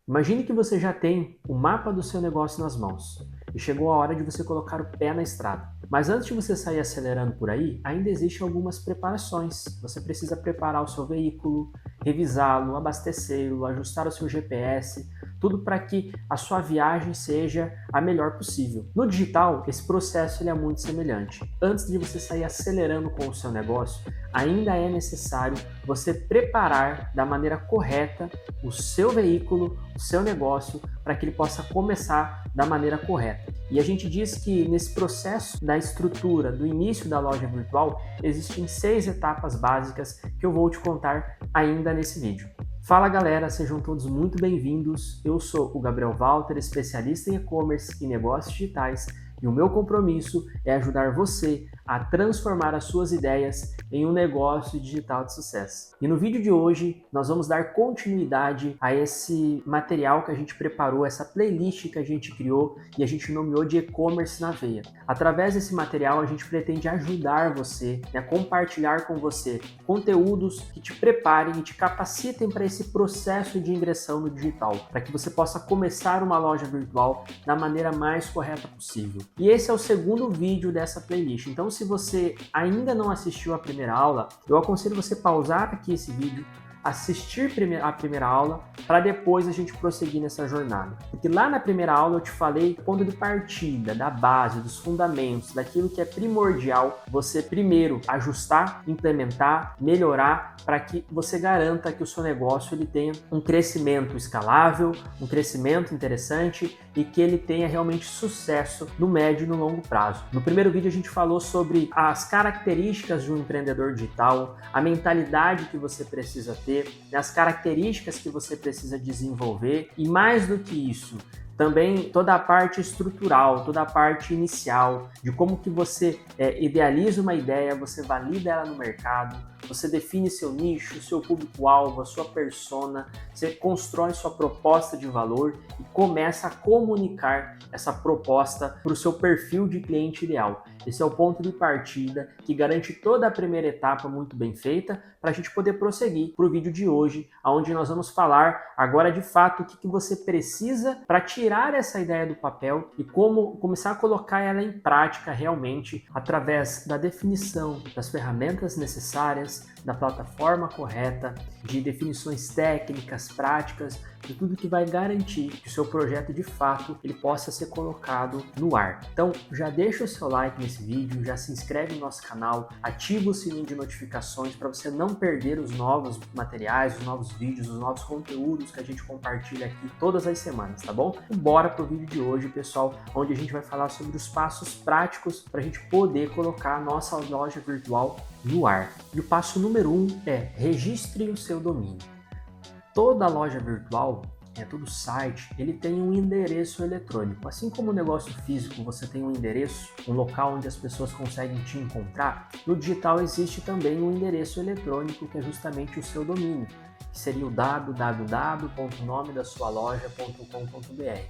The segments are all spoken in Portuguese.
Imagine que você já tem o mapa do seu negócio nas mãos e chegou a hora de você colocar o pé na estrada. Mas antes de você sair acelerando por aí, ainda existem algumas preparações. Você precisa preparar o seu veículo, revisá-lo, abastecê-lo, ajustar o seu GPS, tudo para que a sua viagem seja a melhor possível. No digital, esse processo ele é muito semelhante. Antes de você sair acelerando com o seu negócio, ainda é necessário você preparar da maneira correta o seu veículo, o seu negócio, para que ele possa começar da maneira correta. E a gente diz que nesse processo da estrutura, do início da loja virtual, existem 6 etapas básicas que eu vou te contar ainda nesse vídeo. Fala galera, sejam todos muito bem-vindos. Eu sou o Gabriel Walter, especialista em e-commerce e negócios digitais, e o meu compromisso é ajudar você a transformar as suas ideias em um negócio digital de sucesso. E no vídeo de hoje, nós vamos dar continuidade a esse material que a gente preparou, essa playlist que a gente criou e a gente nomeou de e-commerce na veia. Através desse material, a gente pretende ajudar você, a compartilhar com você conteúdos que te preparem e te capacitem para esse processo de ingressão no digital, para que você possa começar uma loja virtual da maneira mais correta possível. E esse é o segundo vídeo dessa playlist. Então, se você ainda não assistiu a primeira aula, eu aconselho você pausar aqui esse vídeo, assistir a primeira aula, para depois a gente prosseguir nessa jornada. Porque lá na primeira aula eu te falei do ponto de partida, da base, dos fundamentos, daquilo que é primordial você primeiro ajustar, implementar, melhorar, para que você garanta que o seu negócio ele tenha um crescimento escalável, um crescimento interessante e que ele tenha realmente sucesso no médio e no longo prazo. No primeiro vídeo a gente falou sobre as características de um empreendedor digital, a mentalidade que você precisa ter, as características que você precisa desenvolver e mais do que isso, também toda a parte estrutural, toda a parte inicial, de como que você idealiza uma ideia, você valida ela no mercado, você define seu nicho, seu público-alvo, a sua persona, você constrói sua proposta de valor e começa a comunicar essa proposta para o seu perfil de cliente ideal. Esse é o ponto de partida que garante toda a primeira etapa muito bem feita para a gente poder prosseguir para o vídeo de hoje, onde nós vamos falar agora de fato o que você precisa para tirar essa ideia do papel e como começar a colocar ela em prática realmente através da definição das ferramentas necessárias, da plataforma correta, de definições técnicas, práticas, de tudo que vai garantir que o seu projeto de fato ele possa ser colocado no ar. Então já deixa o seu like nesse vídeo, já se inscreve no nosso canal, ativa o sininho de notificações para você não perder os novos materiais, os novos vídeos, os novos conteúdos que a gente compartilha aqui todas as semanas, tá bom? E bora pro vídeo de hoje, pessoal, onde a gente vai falar sobre os passos práticos para a gente poder colocar a nossa loja virtual no ar. E o passo número 1 é registre o seu domínio. Toda loja virtual, todo site, ele tem um endereço eletrônico. Assim como o negócio físico você tem um endereço, um local onde as pessoas conseguem te encontrar, no digital existe também um endereço eletrônico que é justamente o seu domínio, que seria o www.nomedasualoja.com.br.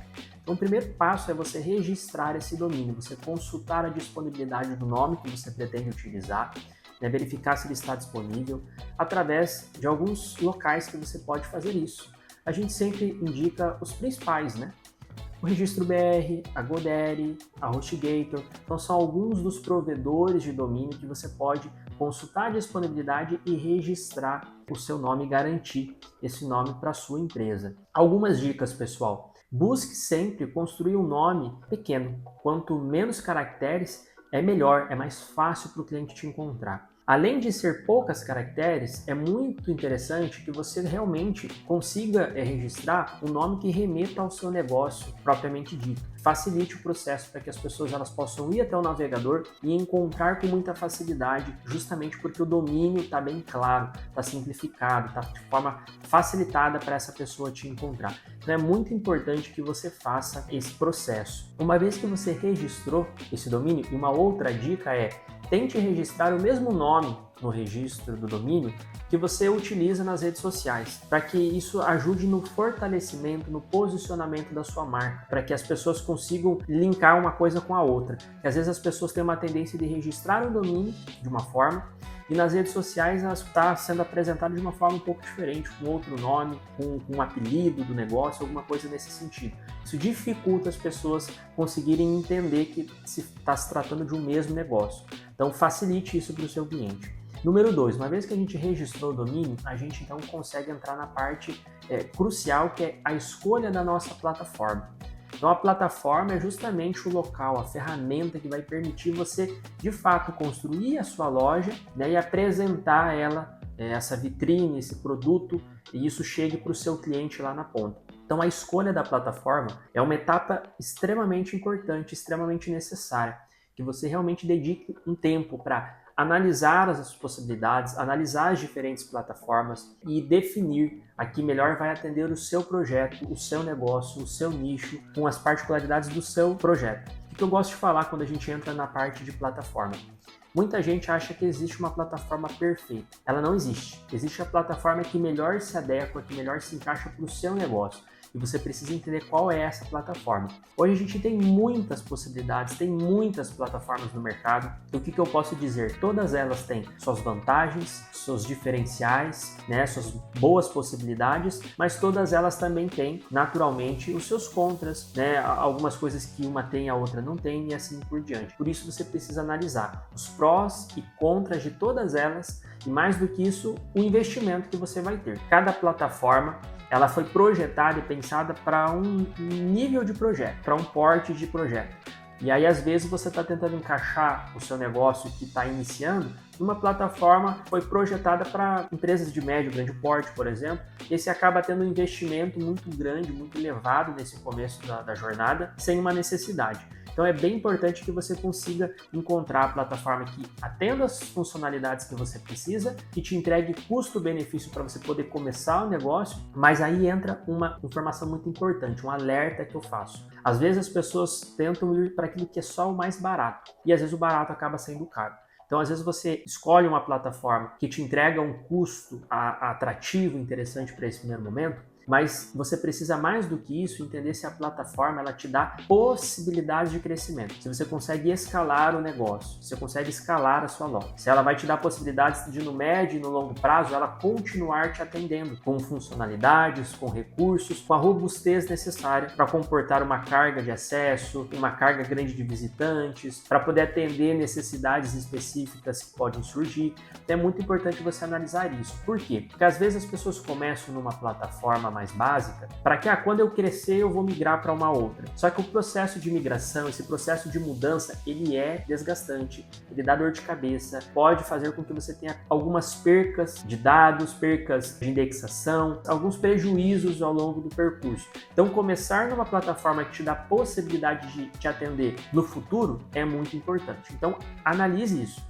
Então o primeiro passo é você registrar esse domínio, você consultar a disponibilidade do nome que você pretende utilizar, verificar se ele está disponível através de alguns locais que você pode fazer isso. A gente sempre indica os principais, O Registro BR, a GoDaddy, a HostGator, então são alguns dos provedores de domínio que você pode consultar a disponibilidade e registrar o seu nome e garantir esse nome para a sua empresa. Algumas dicas, pessoal. Busque sempre construir um nome pequeno. Quanto menos caracteres, é melhor, é mais fácil para o cliente te encontrar. Além de ser poucas caracteres, é muito interessante que você realmente consiga registrar um nome que remeta ao seu negócio propriamente dito. Facilite o processo para que as pessoas elas possam ir até o navegador e encontrar com muita facilidade, justamente porque o domínio está bem claro, está simplificado, está de forma facilitada para essa pessoa te encontrar. Então é muito importante que você faça esse processo. Uma vez que você registrou esse domínio, e uma outra dica é tente registrar o mesmo nome no registro do domínio que você utiliza nas redes sociais, para que isso ajude no fortalecimento, no posicionamento da sua marca, para que as pessoas consigam linkar uma coisa com a outra. Porque às vezes as pessoas têm uma tendência de registrar o domínio de uma forma e nas redes sociais ela está sendo apresentada de uma forma um pouco diferente, com outro nome, com um apelido do negócio, alguma coisa nesse sentido. Isso dificulta as pessoas conseguirem entender que está se tratando de um mesmo negócio. Então facilite isso para o seu cliente. Número 2, uma vez que a gente registrou o domínio, a gente então consegue entrar na parte crucial, que é a escolha da nossa plataforma. Então a plataforma é justamente o local, a ferramenta que vai permitir você de fato construir a sua loja, né, e apresentar ela, essa vitrine, esse produto, e isso chegue para o seu cliente lá na ponta. Então a escolha da plataforma é uma etapa extremamente importante, extremamente necessária, que você realmente dedique um tempo para analisar as possibilidades, analisar as diferentes plataformas e definir a que melhor vai atender o seu projeto, o seu negócio, o seu nicho, com as particularidades do seu projeto. O que eu gosto de falar quando a gente entra na parte de plataforma? Muita gente acha que existe uma plataforma perfeita. Ela não existe. Existe a plataforma que melhor se adequa, que melhor se encaixa para o seu negócio. E você precisa entender qual é essa plataforma. Hoje a gente tem muitas possibilidades, tem muitas plataformas no mercado. E o que eu posso dizer? Todas elas têm suas vantagens, seus diferenciais, né, suas boas possibilidades, mas todas elas também têm, naturalmente, os seus contras, né, algumas coisas que uma tem, a outra não tem e assim por diante. Por isso você precisa analisar os prós e contras de todas elas e, mais do que isso, o investimento que você vai ter. Cada plataforma ela foi projetada e pensada para um nível de projeto, para um porte de projeto. E aí, às vezes, você está tentando encaixar o seu negócio que está iniciando numa plataforma que foi projetada para empresas de médio e grande porte, por exemplo, e você acaba tendo um investimento muito grande, muito elevado nesse começo da jornada, sem uma necessidade. Então é bem importante que você consiga encontrar a plataforma que atenda as funcionalidades que você precisa, que te entregue custo-benefício para você poder começar o negócio, mas aí entra uma informação muito importante, um alerta que eu faço. Às vezes as pessoas tentam ir para aquilo que é só o mais barato, e às vezes o barato acaba sendo caro. Então, às vezes você escolhe uma plataforma que te entrega um custo atrativo, interessante para esse primeiro momento, mas você precisa mais do que isso entender se a plataforma ela te dá possibilidades de crescimento. Se você consegue escalar o negócio, se você consegue escalar a sua loja. Se ela vai te dar possibilidades de no médio e no longo prazo ela continuar te atendendo com funcionalidades, com recursos, com a robustez necessária para comportar uma carga de acesso, uma carga grande de visitantes, para poder atender necessidades específicas que podem surgir. Então é muito importante você analisar isso. Por quê? Porque às vezes as pessoas começam numa plataforma mais básica, para que quando eu crescer eu vou migrar para uma outra. Só que o processo de migração, esse processo de mudança, ele é desgastante, ele dá dor de cabeça, pode fazer com que você tenha algumas percas de dados, percas de indexação, alguns prejuízos ao longo do percurso. Então começar numa plataforma que te dá possibilidade de te atender no futuro é muito importante. Então analise isso.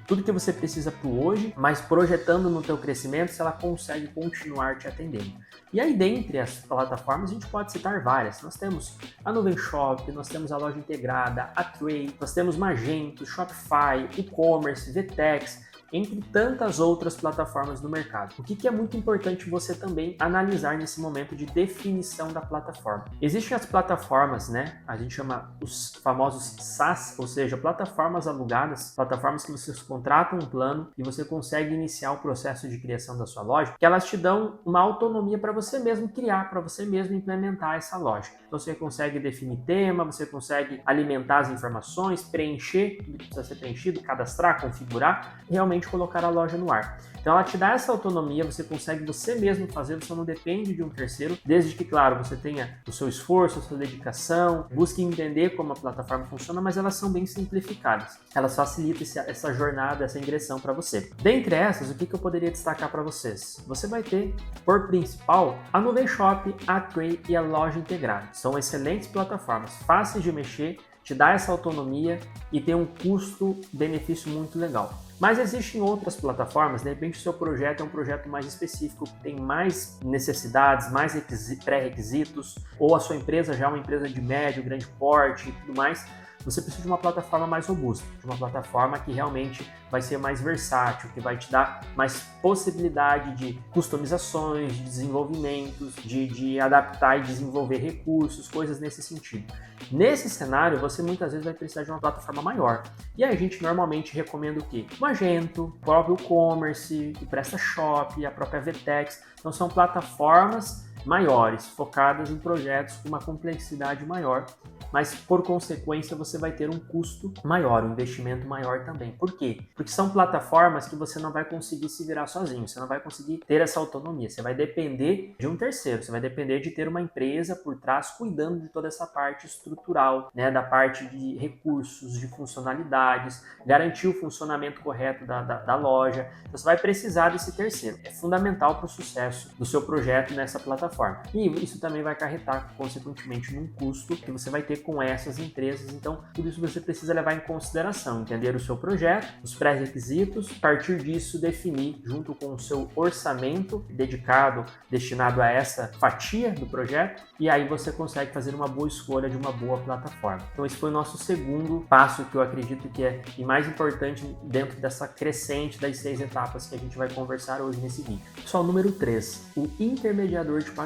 Tudo que você precisa para o hoje, mas projetando no teu crescimento se ela consegue continuar te atendendo. E aí, dentre as plataformas, a gente pode citar várias. Nós temos a Nuvem Shop, nós temos a Loja Integrada, a Tray, nós temos Magento, Shopify, e-commerce, Vtex, entre tantas outras plataformas no mercado. O que é muito importante você também analisar nesse momento de definição da plataforma. Existem as plataformas, né? A gente chama os famosos SaaS, ou seja, plataformas alugadas, plataformas que vocês contratam um plano e você consegue iniciar o processo de criação da sua loja, que elas te dão uma autonomia para você mesmo criar, para você mesmo implementar essa loja. Então você consegue definir tema, você consegue alimentar as informações, preencher tudo que precisa ser preenchido, cadastrar, configurar, realmente colocar a loja no ar. Então ela te dá essa autonomia, você consegue você mesmo fazer, você não depende de um terceiro, desde que, claro, você tenha o seu esforço, a sua dedicação, busque entender como a plataforma funciona, mas elas são bem simplificadas. Elas facilitam essa jornada, essa ingressão para você. Dentre essas, o que eu poderia destacar para vocês? Você vai ter, por principal, a Nuvem Shop, a Tray e a Loja Integrada. São excelentes plataformas, fáceis de mexer, te dá essa autonomia e tem um custo-benefício muito legal. Mas existem outras plataformas, de repente o seu projeto é um projeto mais específico, que tem mais necessidades, mais pré-requisitos, ou a sua empresa já é uma empresa de médio, grande porte e tudo mais. Você precisa de uma plataforma mais robusta, de uma plataforma que realmente vai ser mais versátil, que vai te dar mais possibilidade de customizações, de desenvolvimentos, de adaptar e desenvolver recursos, coisas nesse sentido. Nesse cenário, você muitas vezes vai precisar de uma plataforma maior. E aí a gente normalmente recomenda o quê? O Magento, o próprio e-commerce, o PrestaShop, a própria Vtex. Então são plataformas maiores, focadas em projetos com uma complexidade maior, mas por consequência você vai ter um custo maior, um investimento maior também. Por quê? Porque são plataformas que você não vai conseguir se virar sozinho, você não vai conseguir ter essa autonomia, você vai depender de um terceiro, você vai depender de ter uma empresa por trás cuidando de toda essa parte estrutural, né, da parte de recursos, de funcionalidades, garantir o funcionamento correto da loja. Então você vai precisar desse terceiro. É fundamental para o sucesso do seu projeto nessa plataforma. E isso também vai acarretar, consequentemente, num custo que você vai ter com essas empresas. Então, tudo isso você precisa levar em consideração, entender o seu projeto, os pré-requisitos, a partir disso definir, junto com o seu orçamento dedicado, destinado a essa fatia do projeto, e aí você consegue fazer uma boa escolha de uma boa plataforma. Então, esse foi o nosso segundo passo que eu acredito que é e mais importante dentro dessa crescente das 6 etapas que a gente vai conversar hoje nesse vídeo. Pessoal, número 3, o intermediador de pagamento.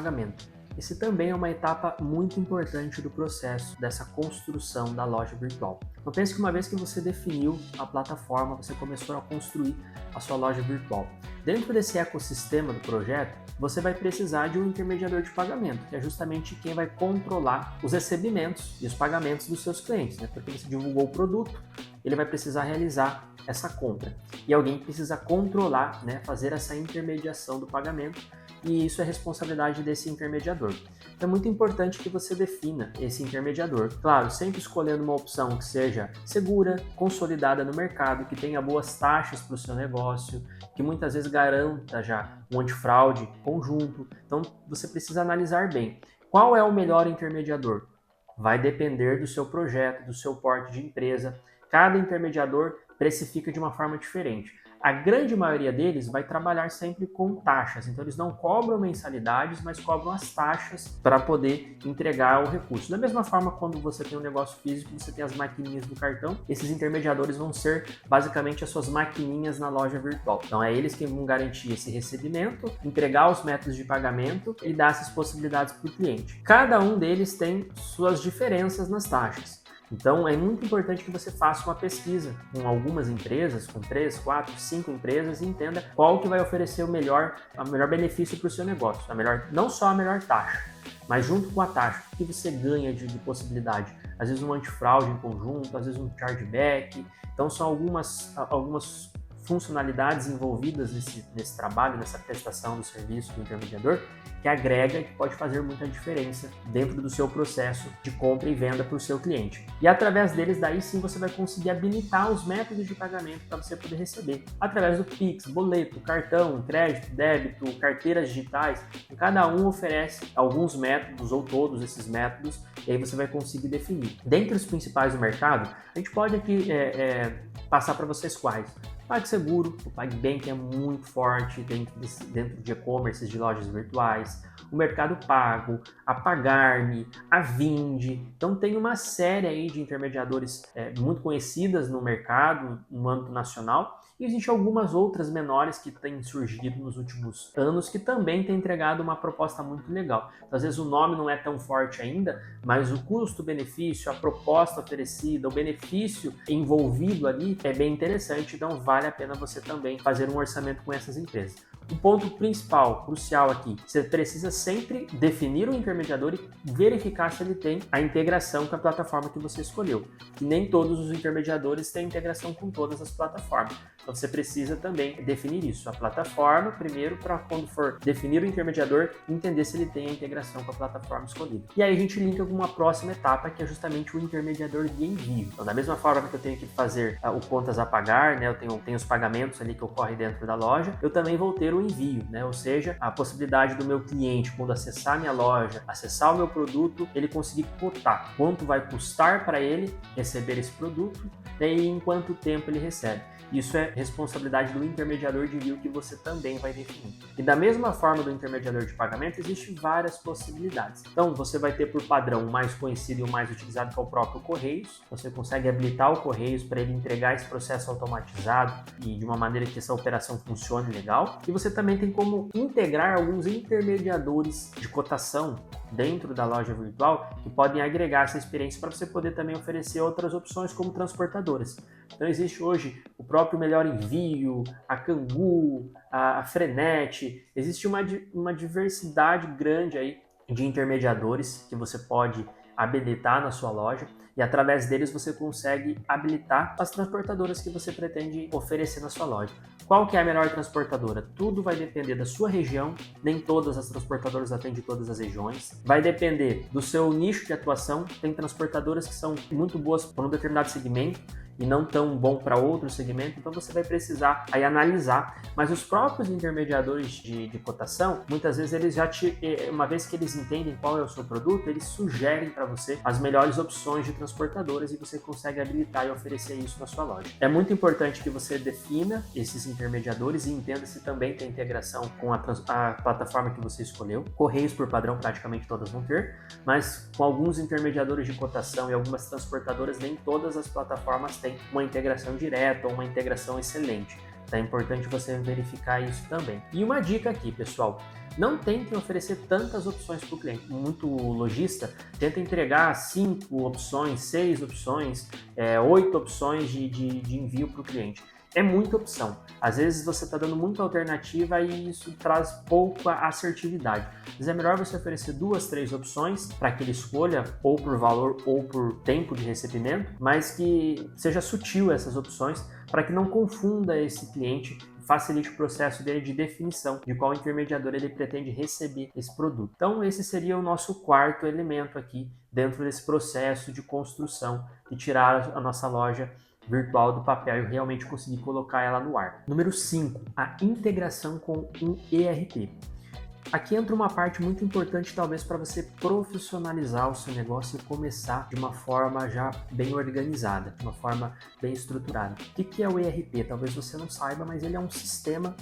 Esse também é uma etapa muito importante do processo dessa construção da loja virtual. Então pense que uma vez que você definiu a plataforma, você começou a construir a sua loja virtual. Dentro desse ecossistema do projeto, você vai precisar de um intermediador de pagamento, que é justamente quem vai controlar os recebimentos e os pagamentos dos seus clientes, né? Porque você divulgou o produto, ele vai precisar realizar essa compra. E alguém precisa controlar, né? Fazer essa intermediação do pagamento, e isso é responsabilidade desse intermediador. Então é muito importante que você defina esse intermediador. Claro, sempre escolhendo uma opção que seja segura, consolidada no mercado, que tenha boas taxas para o seu negócio, que muitas vezes garanta já um antifraude conjunto. Então você precisa analisar bem. Qual é o melhor intermediador? Vai depender do seu projeto, do seu porte de empresa. Cada intermediador precifica de uma forma diferente. A grande maioria deles vai trabalhar sempre com taxas, então eles não cobram mensalidades, mas cobram as taxas para poder entregar o recurso. Da mesma forma, quando você tem um negócio físico, você tem as maquininhas do cartão, esses intermediadores vão ser basicamente as suas maquininhas na loja virtual. Então é eles que vão garantir esse recebimento, entregar os métodos de pagamento e dar essas possibilidades para o cliente. Cada um deles tem suas diferenças nas taxas. Então é muito importante que você faça uma pesquisa com algumas empresas, com 3, 4, 5 empresas e entenda qual que vai oferecer o melhor benefício para o seu negócio, não só a melhor taxa, mas junto com a taxa, o que você ganha de possibilidade. Às vezes um antifraude em conjunto, às vezes um chargeback. Então são algumas funcionalidades envolvidas nesse trabalho, nessa prestação do serviço do intermediador, que agrega e que pode fazer muita diferença dentro do seu processo de compra e venda para o seu cliente. E através deles, daí sim você vai conseguir habilitar os métodos de pagamento para você poder receber. Através do Pix, boleto, cartão, crédito, débito, carteiras digitais. E cada um oferece alguns métodos ou todos esses métodos e aí você vai conseguir definir. Dentre os principais do mercado, a gente pode aqui passar para vocês quais. PagSeguro, o PagBank é muito forte dentro de e-commerce de lojas virtuais, o Mercado Pago, a Pagar.me, a Vindi. Então tem uma série aí de intermediadores muito conhecidas no mercado, no âmbito nacional, e existem algumas outras menores que têm surgido nos últimos anos que também têm entregado uma proposta muito legal. Então, às vezes o nome não é tão forte ainda, mas o custo-benefício, a proposta oferecida, o benefício envolvido ali é bem interessante, então vale a pena você também fazer um orçamento com essas empresas. O ponto principal, crucial aqui, você precisa sempre definir o intermediador e verificar se ele tem a integração com a plataforma que você escolheu. E nem todos os intermediadores têm integração com todas as plataformas. Então você precisa também definir isso, a plataforma primeiro, para quando for definir o intermediador, entender se ele tem a integração com a plataforma escolhida. E aí a gente linka com uma próxima etapa, que é justamente o intermediador de envio. Então da mesma forma que eu tenho que fazer o contas a pagar, né, eu tenho os pagamentos ali que ocorrem dentro da loja, eu também vou ter o envio, né, ou seja, a possibilidade do meu cliente, quando acessar minha loja, acessar o meu produto, ele conseguir cotar quanto vai custar para ele receber esse produto, né, e em quanto tempo ele recebe. Isso é responsabilidade do intermediador de envio que você também vai definir. E da mesma forma do intermediador de pagamento, existem várias possibilidades. Então, você vai ter por padrão o mais conhecido e o mais utilizado, que é o próprio Correios. Você consegue habilitar o Correios para ele entregar esse processo automatizado e de uma maneira que essa operação funcione legal. E você você também tem como integrar alguns intermediadores de cotação dentro da loja virtual que podem agregar essa experiência para você poder também oferecer outras opções como transportadoras. Então existe hoje o próprio Melhor Envio, a Cangu, a Frenet, existe uma diversidade grande aí de intermediadores que você pode habilitar na sua loja e através deles você consegue habilitar as transportadoras que você pretende oferecer na sua loja. Qual que é a melhor transportadora? Tudo vai depender da sua região, nem todas as transportadoras atendem todas as regiões. Vai depender do seu nicho de atuação, tem transportadoras que são muito boas para um determinado segmento e não tão bom para outro segmento, então você vai precisar aí analisar. Mas os próprios intermediadores de cotação, muitas vezes eles uma vez que eles entendem qual é o seu produto, eles sugerem para você as melhores opções de transportadoras e você consegue habilitar e oferecer isso na sua loja. É muito importante que você defina esses intermediadores e entenda se também tem integração com a plataforma que você escolheu. Correios, por padrão, praticamente todas vão ter, mas com alguns intermediadores de cotação e algumas transportadoras, nem todas as plataformas têm uma integração direta ou uma integração excelente. Então é importante você verificar isso também. E uma dica aqui, pessoal, não tentem oferecer tantas opções para o cliente. Muito lojista tenta entregar 5 opções, 6 opções, 8 opções de envio para o cliente. É muita opção. Às vezes você está dando muita alternativa e isso traz pouca assertividade. Mas é melhor você oferecer 2, 3 opções para que ele escolha ou por valor ou por tempo de recebimento, mas que seja sutil essas opções para que não confunda esse cliente, facilite o processo dele de definição de qual intermediador ele pretende receber esse produto. Então esse seria o nosso quarto elemento aqui dentro desse processo de construção e tirar a nossa loja virtual do papel e realmente conseguir colocar ela no ar. Número 5, a integração com um ERP. Aqui entra uma parte muito importante, talvez, para você profissionalizar o seu negócio e começar de uma forma já bem organizada, de uma forma bem estruturada. O que é o ERP? Talvez você não saiba, mas ele é um sistema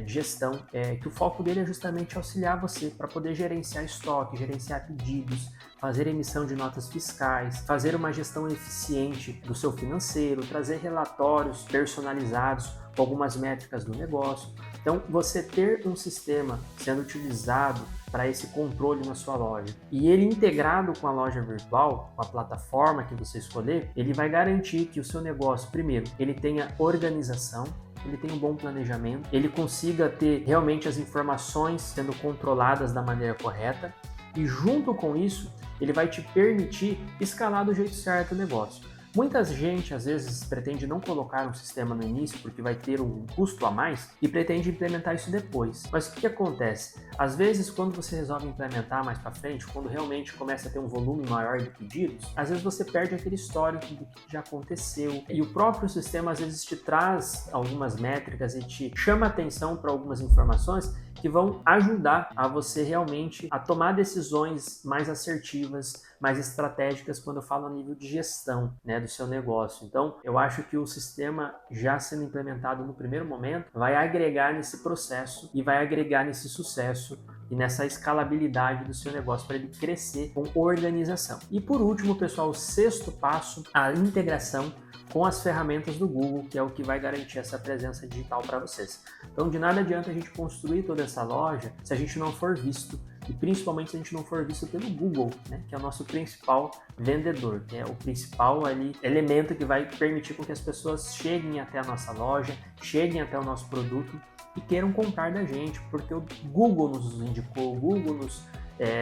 de gestão que o foco dele é justamente auxiliar você para poder gerenciar estoque, gerenciar pedidos, fazer emissão de notas fiscais, fazer uma gestão eficiente do seu financeiro, trazer relatórios personalizados com algumas métricas do negócio. Então, você ter um sistema sendo utilizado para esse controle na sua loja e ele integrado com a loja virtual, com a plataforma que você escolher, ele vai garantir que o seu negócio, primeiro, ele tenha organização, ele tenha um bom planejamento, ele consiga ter realmente as informações sendo controladas da maneira correta e junto com isso, ele vai te permitir escalar do jeito certo o negócio. Muita gente, às vezes, pretende não colocar um sistema no início porque vai ter um custo a mais e pretende implementar isso depois. Mas o que acontece? Às vezes, quando você resolve implementar mais para frente, quando realmente começa a ter um volume maior de pedidos, às vezes você perde aquele histórico do que já aconteceu. E o próprio sistema, às vezes, te traz algumas métricas e te chama atenção para algumas informações que vão ajudar a você realmente a tomar decisões mais assertivas, mais estratégicas quando eu falo a nível de gestão, né, do seu negócio. Então, eu acho que o sistema já sendo implementado no primeiro momento vai agregar nesse processo e vai agregar nesse sucesso e nessa escalabilidade do seu negócio para ele crescer com organização. E por último, pessoal, o sexto passo, a integração com as ferramentas do Google, que é o que vai garantir essa presença digital para vocês. Então, de nada adianta a gente construir toda essa loja se a gente não for visto, e principalmente se a gente não for visto pelo Google, né, que é o nosso principal vendedor, que é o principal ali, elemento que vai permitir com que as pessoas cheguem até a nossa loja, cheguem até o nosso produto e queiram comprar da gente, porque o Google nos indicou, o Google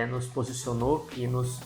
nos posicionou e nos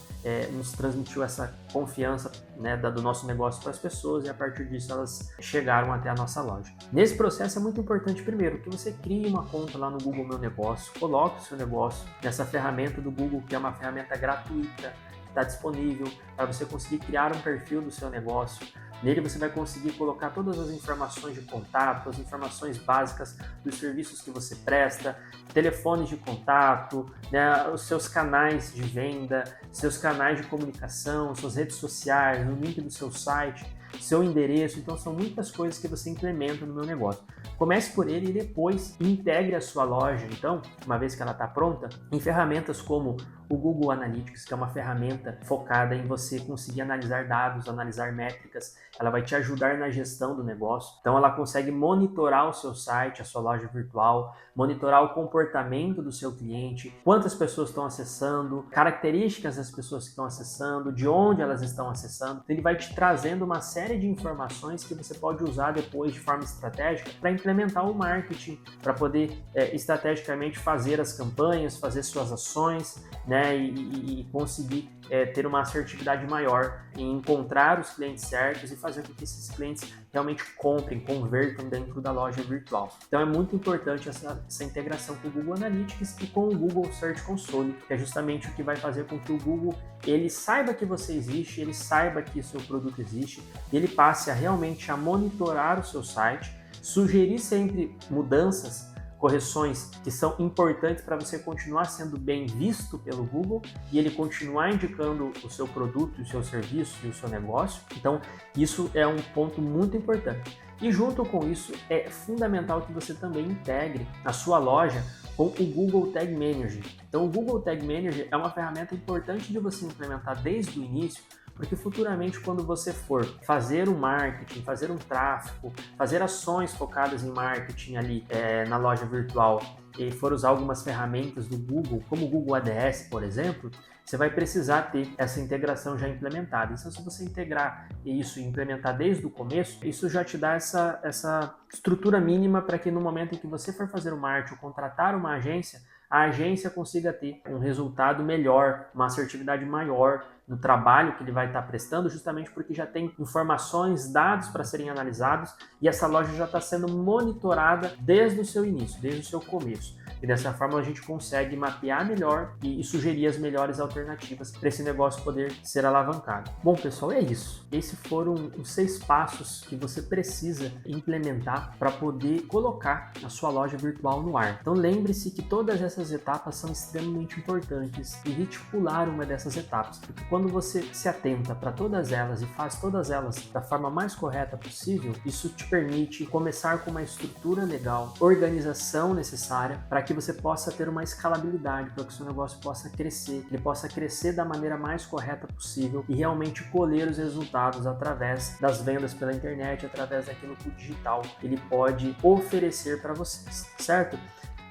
transmitiu essa confiança, né, do nosso negócio para as pessoas e a partir disso elas chegaram até a nossa loja. Nesse processo é muito importante, primeiro, que você crie uma conta lá no Google Meu Negócio, coloque o seu negócio nessa ferramenta do Google, que é uma ferramenta gratuita, que está disponível para você conseguir criar um perfil do seu negócio. Nele você vai conseguir colocar todas as informações de contato, as informações básicas dos serviços que você presta, telefones de contato, né, os seus canais de venda, seus canais de comunicação, suas redes sociais, o link do seu site, seu endereço. Então são muitas coisas que você implementa no Meu Negócio. Comece por ele e depois integre a sua loja, então, uma vez que ela está pronta, em ferramentas como o Google Analytics, que é uma ferramenta focada em você conseguir analisar dados, analisar métricas. Ela vai te ajudar na gestão do negócio. Então ela consegue monitorar o seu site, a sua loja virtual, monitorar o comportamento do seu cliente, quantas pessoas estão acessando, características das pessoas que estão acessando, de onde elas estão acessando. Ele vai te trazendo uma série de informações que você pode usar depois de forma estratégica para implementar o marketing, para poder estrategicamente fazer as campanhas, fazer suas ações, né, e conseguir ter uma assertividade maior em encontrar os clientes certos e fazer com que esses clientes realmente comprem, convertam dentro da loja virtual. Então é muito importante essa integração com o Google Analytics e com o Google Search Console, que é justamente o que vai fazer com que o Google ele saiba que você existe, ele saiba que o seu produto existe, e ele passe a realmente a monitorar o seu site, sugerir sempre mudanças, correções que são importantes para você continuar sendo bem visto pelo Google e ele continuar indicando o seu produto, o seu serviço e o seu negócio. Então, isso é um ponto muito importante. E junto com isso, é fundamental que você também integre a sua loja com o Google Tag Manager. Então, o Google Tag Manager é uma ferramenta importante de você implementar desde o início, porque futuramente quando você for fazer um marketing, fazer um tráfego, fazer ações focadas em marketing ali na loja virtual e for usar algumas ferramentas do Google, como o Google ADS, por exemplo, você vai precisar ter essa integração já implementada. Então, se você integrar isso e implementar desde o começo, isso já te dá essa estrutura mínima para que no momento em que você for fazer o marketing ou contratar uma agência, a agência consiga ter um resultado melhor, uma assertividade maior no trabalho que ele vai estar prestando, justamente porque já tem informações, dados para serem analisados e essa loja já está sendo monitorada desde o seu início, desde o seu começo. E dessa forma a gente consegue mapear melhor e sugerir as melhores alternativas para esse negócio poder ser alavancado. Bom, pessoal, é isso. Esses foram os 6 passos que você precisa implementar para poder colocar a sua loja virtual no ar. Então lembre-se que todas essas etapas são extremamente importantes e reticular uma dessas etapas, porque quando você se atenta para todas elas e faz todas elas da forma mais correta possível, isso te permite começar com uma estrutura legal, organização necessária para que você possa ter uma escalabilidade, para que o seu negócio possa crescer, ele possa crescer da maneira mais correta possível e realmente colher os resultados através das vendas pela internet, através daquilo que o digital ele pode oferecer para vocês, certo?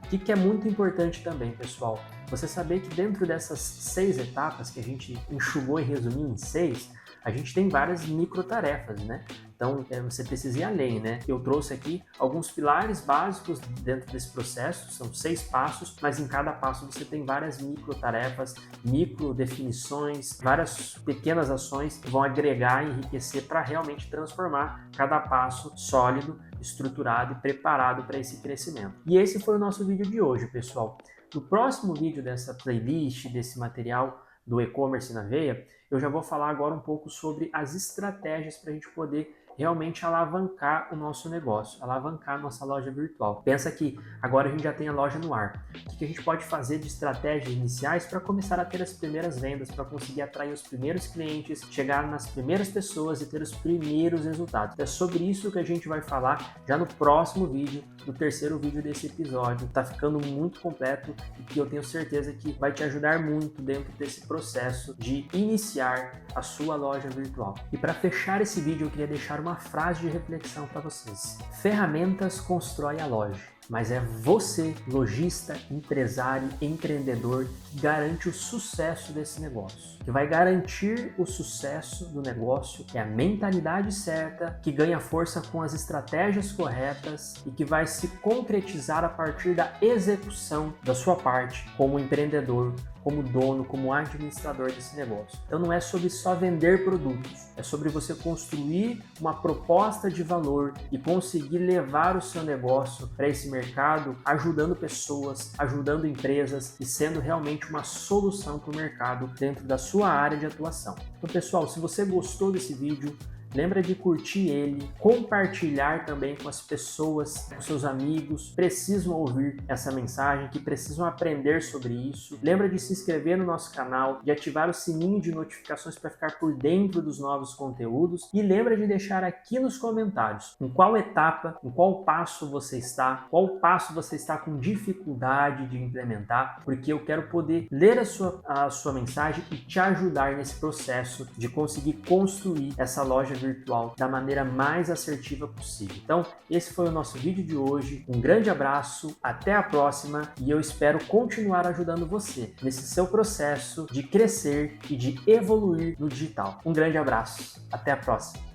O que é muito importante também, pessoal, você saber que dentro dessas 6 etapas que a gente enxugou e resumiu em 6, a gente tem várias microtarefas, né? Então, você precisa ir além, né? Eu trouxe aqui alguns pilares básicos dentro desse processo, são 6 passos, mas em cada passo você tem várias microtarefas, micro definições, várias pequenas ações que vão agregar e enriquecer para realmente transformar cada passo sólido, estruturado e preparado para esse crescimento. E esse foi o nosso vídeo de hoje, pessoal. No próximo vídeo dessa playlist, desse material do e-commerce na veia, eu já vou falar agora um pouco sobre as estratégias para a gente poder realmente alavancar o nosso negócio, alavancar a nossa loja virtual. Pensa que agora a gente já tem a loja no ar. O que a gente pode fazer de estratégias iniciais para começar a ter as primeiras vendas, para conseguir atrair os primeiros clientes, chegar nas primeiras pessoas e ter os primeiros resultados. É sobre isso que a gente vai falar já no próximo vídeo, no terceiro vídeo desse episódio. Tá ficando muito completo e que eu tenho certeza que vai te ajudar muito dentro desse processo de iniciar a sua loja virtual. E para fechar esse vídeo, eu queria deixar uma frase de reflexão para vocês. Ferramentas constrói a loja, mas é você, lojista, empresário, empreendedor, que garante o sucesso desse negócio. Que vai garantir o sucesso do negócio é a mentalidade certa, que ganha força com as estratégias corretas e que vai se concretizar a partir da execução da sua parte como empreendedor, como dono, como administrador desse negócio. Então não é sobre só vender produtos, é sobre você construir uma proposta de valor e conseguir levar o seu negócio para esse mercado, ajudando pessoas, ajudando empresas e sendo realmente uma solução para o mercado dentro da sua área de atuação. Então, pessoal, se você gostou desse vídeo, lembra de curtir ele, compartilhar também com as pessoas, com seus amigos, precisam ouvir essa mensagem, que precisam aprender sobre isso. Lembra de se inscrever no nosso canal, de ativar o sininho de notificações para ficar por dentro dos novos conteúdos e lembra de deixar aqui nos comentários em qual etapa, em qual passo você está, qual passo você está com dificuldade de implementar, porque eu quero poder ler a sua mensagem e te ajudar nesse processo de conseguir construir essa loja virtual da maneira mais assertiva possível. Então, esse foi o nosso vídeo de hoje. Um grande abraço, até a próxima e eu espero continuar ajudando você nesse seu processo de crescer e de evoluir no digital. Um grande abraço, até a próxima!